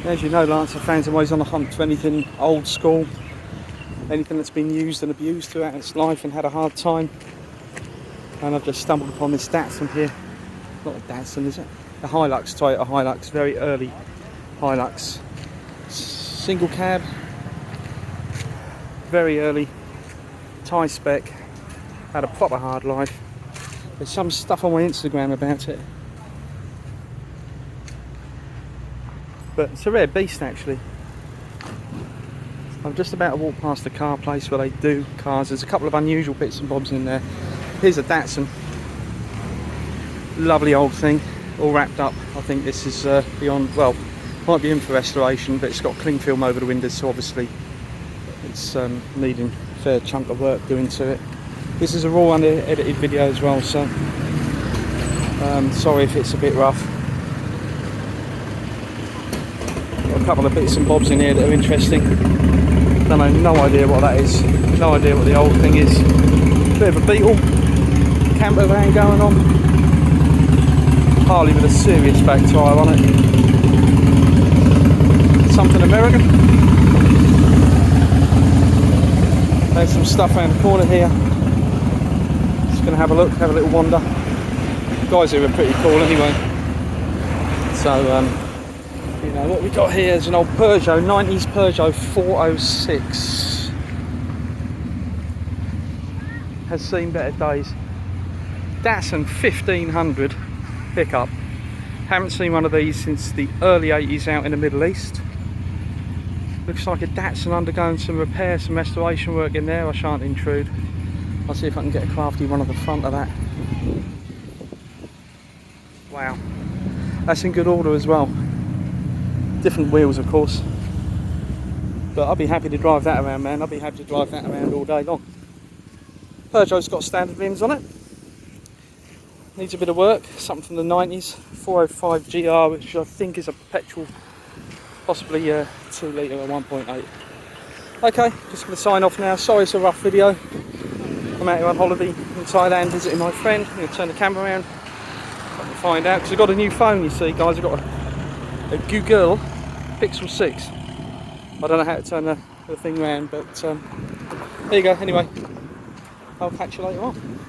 As you know, Lancer fans are always on the hunt for anything old school, anything that's been used and abused throughout its life and had a hard time. And I've just stumbled upon this Datsun here. Not a Datsun, is it? A Hilux, Toyota Hilux, very early Hilux. Single cab, very early, Thai spec, had a proper hard life. There's some stuff on my Instagram about it. But it's a rare beast actually. I'm just about to walk past the car place where they do cars. There's a couple of unusual bits and bobs in there. Here's a Datsun. Lovely old thing, all wrapped up. I think this is beyond, well, might be in for restoration, but it's got cling film over the windows, so obviously it's needing a fair chunk of work doing to it. This is a raw unedited video as well, so sorry if it's a bit rough. Got a couple of bits and bobs in here that are interesting. Don't know, no idea what that is. No idea what the old thing is. Bit of a Beetle. Camper van going on. Harley with a serious back tyre on it. Something American. There's some stuff around the corner here. Just going to have a look, have a little wander. The guys here are pretty cool anyway. So, you know, what we got here is an old Peugeot, 90s Peugeot 406. Has seen better days. Datsun 1500 pickup. Haven't seen one of these since the early 80s out in the Middle East. Looks like a Datsun undergoing some repair, some restoration work in there. I shan't intrude. I'll see if I can get a crafty one on the front of that. Wow, that's in good order as well. Different wheels of course, but I'll be happy to drive that around, man. I'll be happy to drive that around all day long. Peugeot's got standard rims on it. Needs a bit of work, something from the 90s, 405 GR, which I think is a petrol, possibly a 2 litre or 1.8. Okay, just going to sign off now. Sorry it's a rough video. I'm out here on holiday in Thailand visiting my friend. I'm going to turn the camera around, I can find out, because I've got a new phone, you see guys. I've got a Google Pixel 6. I don't know how to turn the thing around, but there you go. Anyway, I'll catch you later on.